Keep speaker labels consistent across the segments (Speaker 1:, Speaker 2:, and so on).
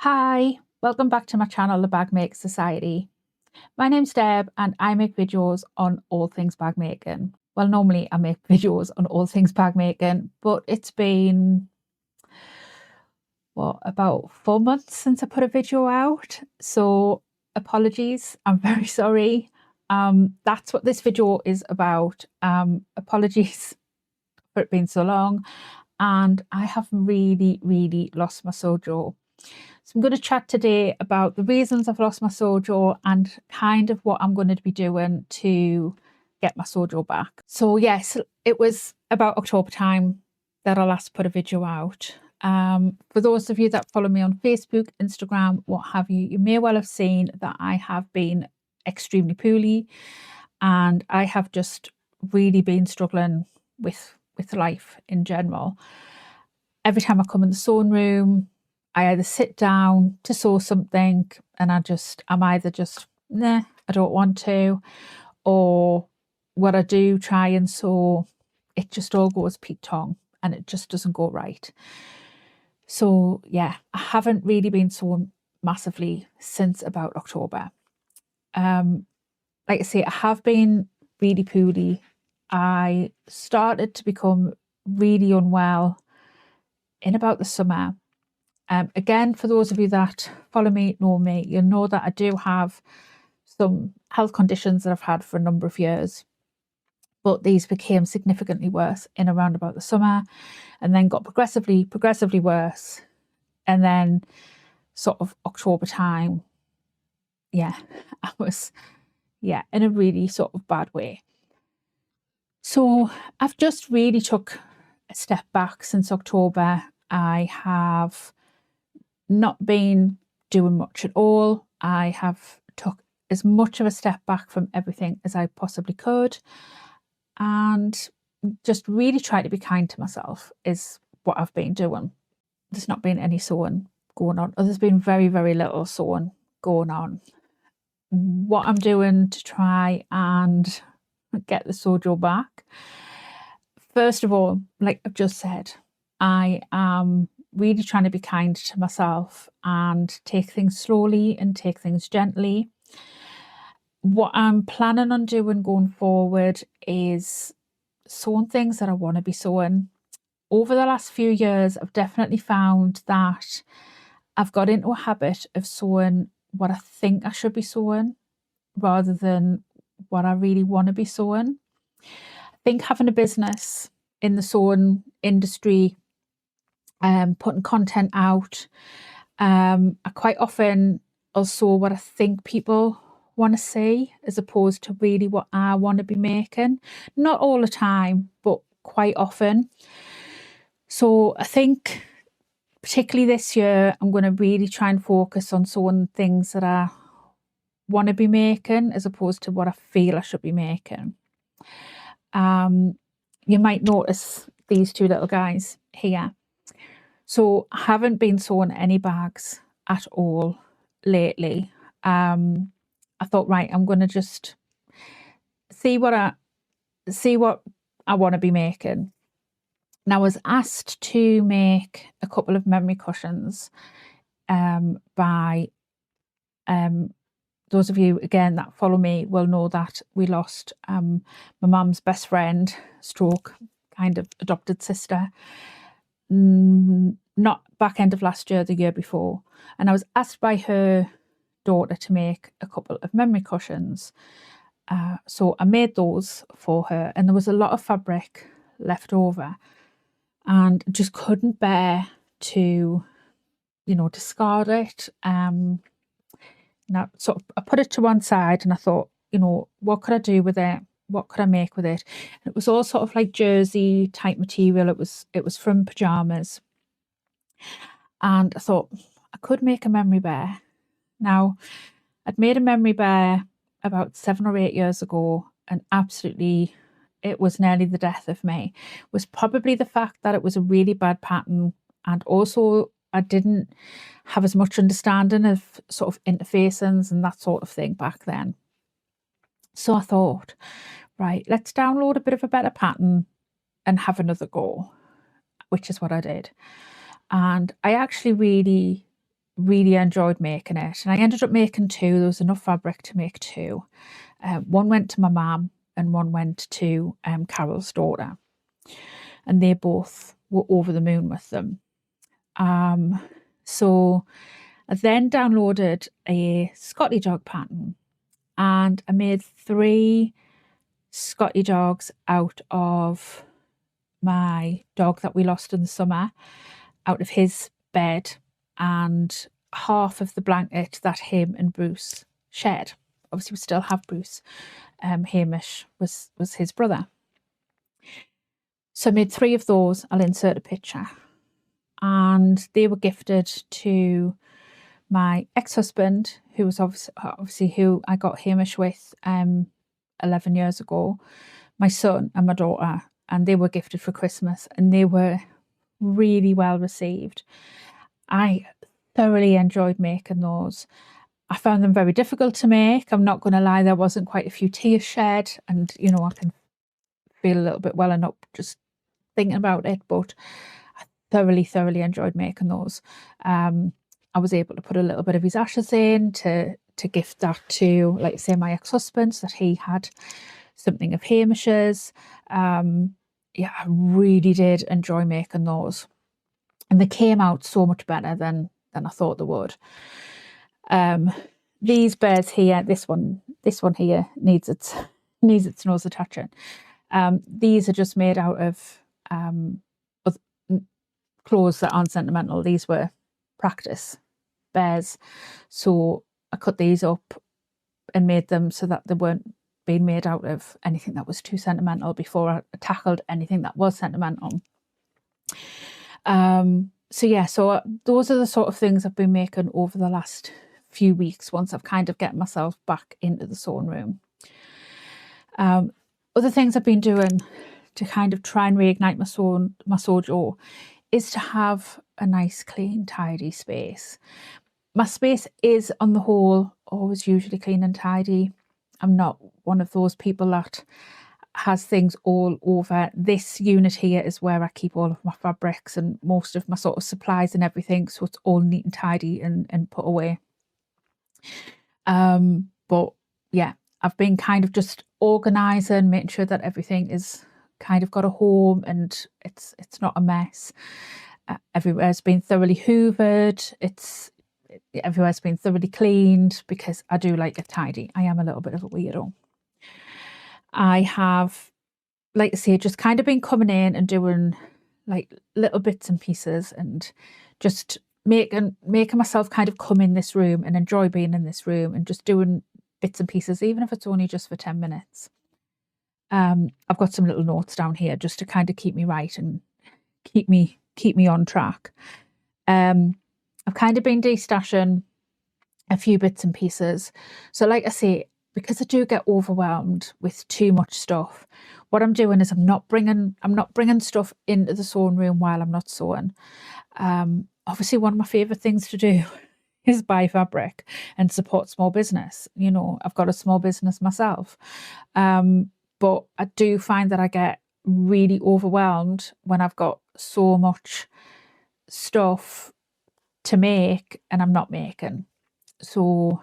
Speaker 1: Hi, welcome back to my channel, The Bag Maker Society. My name's Deb and I make videos on all things bag making. Well, normally I make videos on all things bag making, but it's been, about 4 months since I put a video out. So apologies, I'm very sorry. That's what this video is about. Apologies for it being so long. And I have really lost my Sewjo. So I'm going to chat today about the reasons I've lost my Sewjo and kind of what I'm going to be doing to get my Sewjo back. So yes, it was about October time that I last put a video out. For those of you that follow me on Facebook, Instagram, what have you, you may well have seen that I have been extremely poorly and I have just really been struggling with life in general. Every time I come in the sewing room, I either sit down to sew something and I'm either just, nah, I don't want to, or what I do try and sew, it just all goes peak-tongue and it just doesn't go right. So yeah, I haven't really been sewing massively since about October. Like I say, I have been really poorly. I started to become really unwell in about the summer. Again, for those of you that follow me, know me, you'll know that I do have some health conditions that I've had for a number of years, but these became significantly worse in around about the summer and then got progressively worse. And then sort of October time, yeah, I was, in a really sort of bad way. So I've just really took a step back since October. I have not been doing much at all. I have took as much of a step back from everything as I possibly could and just really try to be kind to myself is what I've been doing. There's not been any sewing going on, or there's been very little sewing going on. What I'm doing to try and get the Sewjo back, first of all, like I've just said, I am really trying to be kind to myself and take things slowly and take things gently. What I'm planning on doing going forward is sewing things that I want to be sewing. Over the last few years, I've definitely found that I've got into a habit of sewing what I think I should be sewing rather than what I really want to be sewing. I think having a business in the sewing industry, putting content out, I quite often will sew what I think people want to see as opposed to really what I want to be making. Not all the time, but quite often. So I think particularly this year, I'm going to really try and focus on sewing things that I want to be making as opposed to what I feel I should be making. You might notice these two little guys here. So I haven't been sewing any bags at all lately. I thought, right, I'm going to just see what I want to be making. Now I was asked to make a couple of memory cushions by those of you again that follow me will know that we lost my mum's best friend stroke kind of adopted sister, not back end of last year, the year before, and I was asked by her daughter to make a couple of memory cushions. So I made those for her and there was a lot of fabric left over and just couldn't bear to, discard it. Now, sort of, I put it to one side and I thought, what could I do with it? What could I make with it? And it was all sort of like jersey type material. It was from pajamas. And I thought I could make a memory bear. Now, I'd made a memory bear about 7 or 8 years ago and absolutely it was nearly the death of me. It was probably the fact that it was a really bad pattern and also I didn't have as much understanding of sort of interfacings and that sort of thing back then. So I thought, right, let's download a bit of a better pattern and have another go, which is what I did. And I actually really really enjoyed making it. And I ended up making 2. There was enough fabric to make 2. One went to my mum and one went to Carol's daughter. And they both were over the moon with them. So I then downloaded a Scotty dog pattern, and I made 3 Scotty dogs out of my dog that we lost in the summer, out of his bed, and half of the blanket that him and Bruce shared. Obviously we still have Bruce. Hamish was his brother. So I made 3 of those. I'll insert a picture. And they were gifted to my ex-husband, who was obviously who I got Hamish with 11 years ago, my son and my daughter, and they were gifted for Christmas, and they were really well received. I thoroughly enjoyed making those. I found them very difficult to make. I'm not going to lie, there wasn't quite a few tears shed, and you know, I can feel a little bit welling up just thinking about it, but I thoroughly enjoyed making those. I was able to put a little bit of his ashes in to gift that to, like say, my ex-husband, so that he had something of Hamish's. Yeah, I really did enjoy making those, and they came out so much better than I thought they would. These bears here, this one here needs its nose attaching. These are just made out of clothes that aren't sentimental. These were practice bears, so I cut these up and made them so that they weren't being made out of anything that was too sentimental before I tackled anything that was sentimental. So yeah, so those are the sort of things I've been making over the last few weeks once I've kind of get myself back into the sewing room. Other things I've been doing to kind of try and reignite my Sewjo is to have a nice, clean, tidy space. My space is, on the whole, always usually clean and tidy. I'm not one of those people that has things all over. This unit here is where I keep all of my fabrics and most of my sort of supplies and everything, so it's all neat and tidy and put away. But yeah, I've been kind of just organising, making sure that everything is kind of got a home and it's not a mess. Everywhere's been thoroughly hoovered. Everywhere's been thoroughly cleaned because I do like it tidy. I am a little bit of a weirdo. I have, like I say, just kind of been coming in and doing like little bits and pieces and just making myself kind of come in this room and enjoy being in this room and just doing bits and pieces, even if it's only just for 10 minutes. I've got some little notes down here just to kind of keep me right and keep me on track. I've kind of been destashing a few bits and pieces. So like I say, because I do get overwhelmed with too much stuff, what I'm doing is I'm not bringing stuff into the sewing room while I'm not sewing. Obviously one of my favorite things to do is buy fabric and support small business. You know, I've got a small business myself. But I do find that I get really overwhelmed when I've got so much stuff to make and I'm not making. So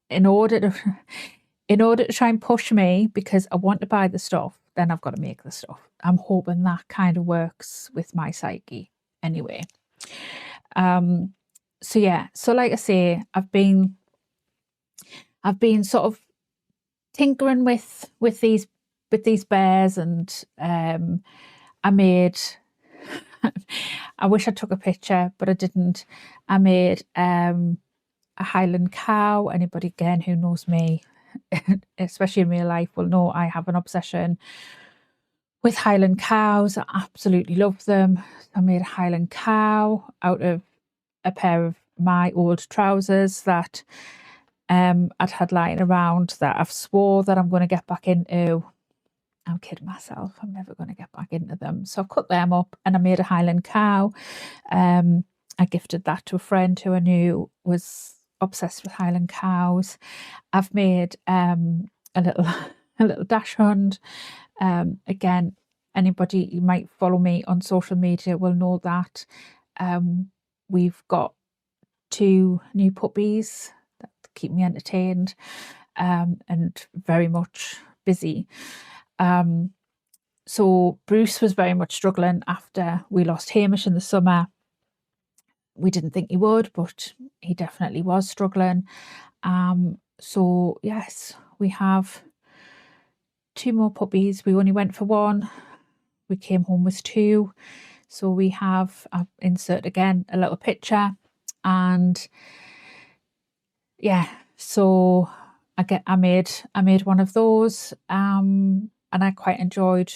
Speaker 1: in order to try and push me, because I want to buy the stuff, then I've got to make the stuff. I'm hoping that kind of works with my psyche anyway. So yeah, so like I say, I've been sort of tinkering with these bears, and I made I wish I took a picture, but I didn't. I made a Highland cow. Anybody again who knows me, especially in real life, will know I have an obsession with Highland cows. I absolutely love them. I made a Highland cow out of a pair of my old trousers that I'd had lying around that I've swore that I'm going to get back into. I'm kidding myself. I'm never going to get back into them. So I cut them up and I made a Highland cow. I gifted that to a friend who I knew was obsessed with Highland cows. I've made a little dachshund. Again, anybody who might follow me on social media will know that we've got 2 new puppies that keep me entertained, and very much busy. So Bruce was very much struggling after we lost Hamish in the summer. We didn't think he would, but he definitely was struggling. So yes, we have 2 more puppies. We only went for 1. We came home with 2. So we have, I'll insert again a little picture, and yeah, so I made one of those, and I quite enjoyed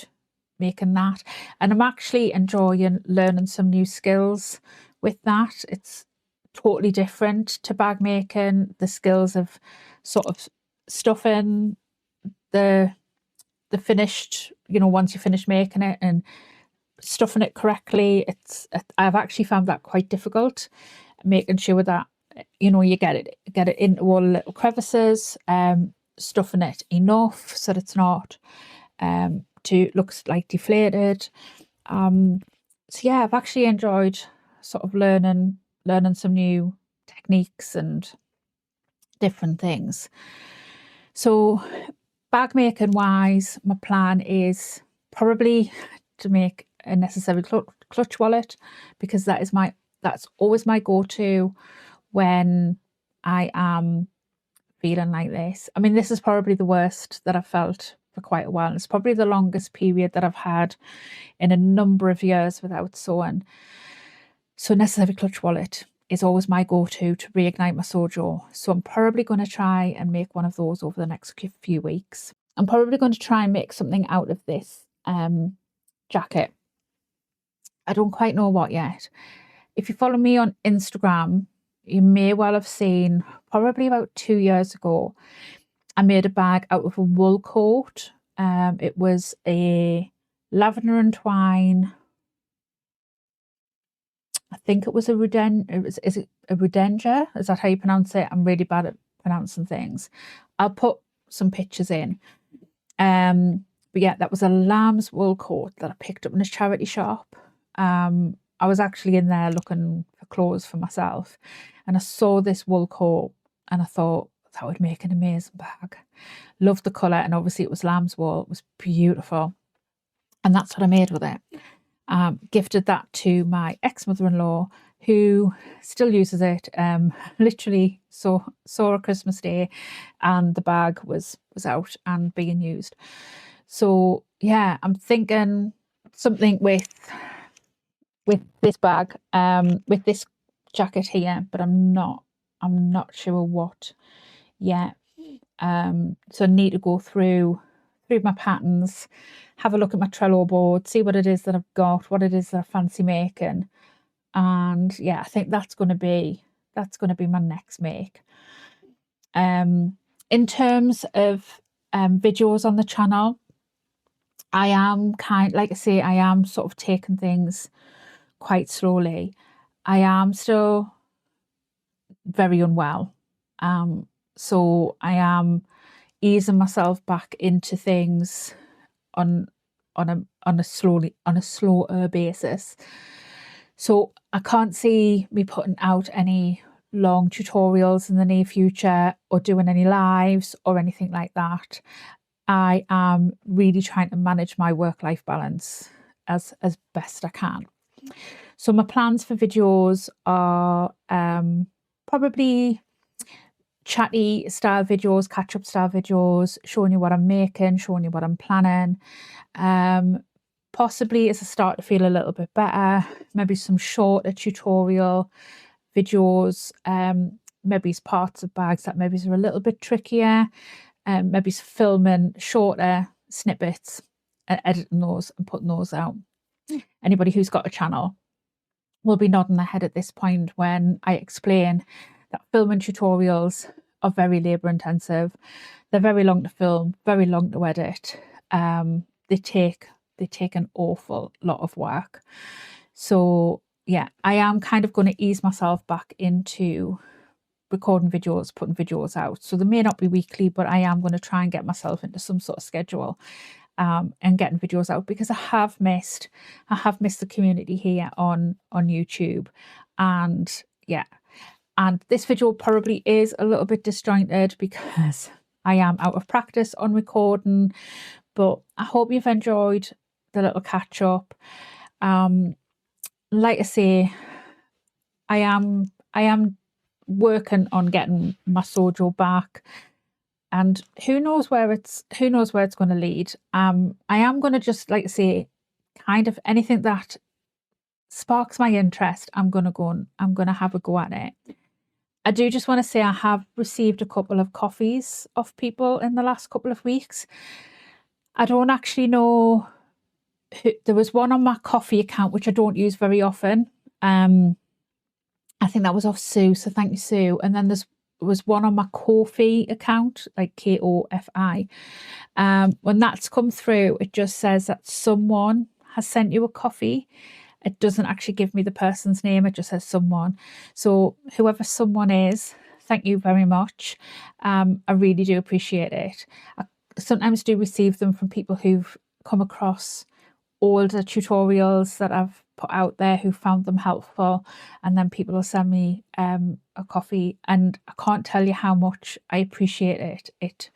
Speaker 1: making that, and I'm actually enjoying learning some new skills with that. It's totally different to bag making. The skills of sort of stuffing the finished, once you finish making it, and stuffing it correctly. I've actually found that quite difficult, making sure that you get it into all the little crevices, stuffing it enough so that it's not looks like deflated. So yeah, I've actually enjoyed sort of learning some new techniques and different things. So bag making wise, my plan is probably to make a necessary clutch wallet, because that's always my go-to when I am feeling like this. I mean, this is probably the worst that I've felt for quite a while. It's probably the longest period that I've had in a number of years without sewing. So necessary clutch wallet is always my go-to to reignite my Sewjo. So I'm probably going to try and make one of those over the next few weeks. I'm probably going to try and make something out of this jacket. I don't quite know what yet. If you follow me on Instagram, you may well have seen, probably about 2 years ago, I made a bag out of a wool coat. It was a lavender and twine. I think it was a is it a rudenga? Is that how you pronounce it? I'm really bad at pronouncing things. I'll put some pictures in. But yeah, that was a lamb's wool coat that I picked up in a charity shop. I was actually in there looking for clothes for myself, and I saw this wool coat and I thought that would make an amazing bag. Loved the colour, and obviously it was lamb's wool. It was beautiful, and that's what I made with it. Gifted that to my ex-mother-in-law, who still uses it. Literally saw a Christmas Day and the bag was out and being used. So yeah, I'm thinking something with this bag, with this jacket here, but I'm not sure what yet. So I need to go through my patterns, have a look at my Trello board, see what it is that I've got, what it is that I fancy making, and yeah, I think that's going to be my next make. In terms of videos on the channel, I am like I say, I am sort of taking things quite slowly. I am still very unwell, so I am easing myself back into things on a slower basis. So I can't see me putting out any long tutorials in the near future or doing any lives or anything like that. I am really trying to manage my work-life balance as best I can. So my plans for videos are probably chatty style videos, catch-up style videos, showing you what I'm making, showing you what I'm planning. Possibly as I start to feel a little bit better, maybe some shorter tutorial videos, maybe it's parts of bags that maybe are a little bit trickier, maybe it's filming shorter snippets and editing those and putting those out. Anybody who's got a channel will be nodding their head at this point when I explain that filming tutorials are very labour intensive. They're very long to film, very long to edit. They take an awful lot of work. So yeah, I am kind of going to ease myself back into recording videos, putting videos out. So they may not be weekly, but I am going to try and get myself into some sort of schedule, and getting videos out, because I have missed the community here on YouTube. And yeah, And this video probably is a little bit disjointed because I am out of practice on recording, but I hope you've enjoyed the little catch up. Like I say, I am working on getting my Sewjo back, and who knows where it's going to lead. I am going to just, like I say, kind of anything that sparks my interest, I'm going to have a go at it. I do just want to say I have received a couple of coffees off people in the last couple of weeks. I don't actually know who. There was one on my coffee account, which I don't use very often. I think that was off Sue, so thank you, Sue. And then there was one on my Ko-fi account, like Kofi. When that's come through, it just says that someone has sent you a coffee. It doesn't actually give me the person's name, it just says someone. So whoever someone is, thank you very much. I really do appreciate it. I sometimes do receive them from people who've come across older tutorials that I've put out there who found them helpful, and then people will send me a coffee, and I can't tell you how much I appreciate it. It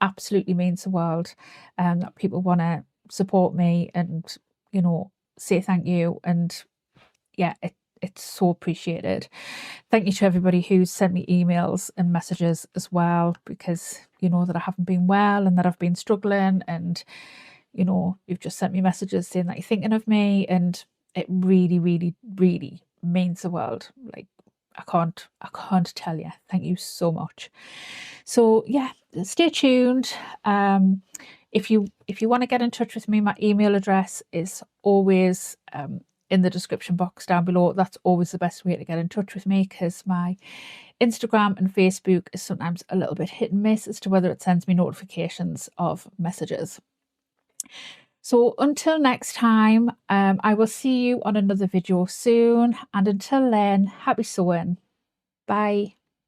Speaker 1: absolutely means the world that people want to support me and, you know, say thank you. And yeah, it's so appreciated. Thank you to everybody who's sent me emails and messages as well, because you know that I haven't been well and that I've been struggling, and you know, you've just sent me messages saying that you're thinking of me, and it really, really, really means the world. Like, I can't tell you. Thank you so much. So yeah, stay tuned. If you want to get in touch with me, my email address is always in the description box down below. That's always the best way to get in touch with me, because my Instagram and Facebook is sometimes a little bit hit and miss as to whether it sends me notifications of messages. So until next time, I will see you on another video soon. And until then, happy sewing. Bye.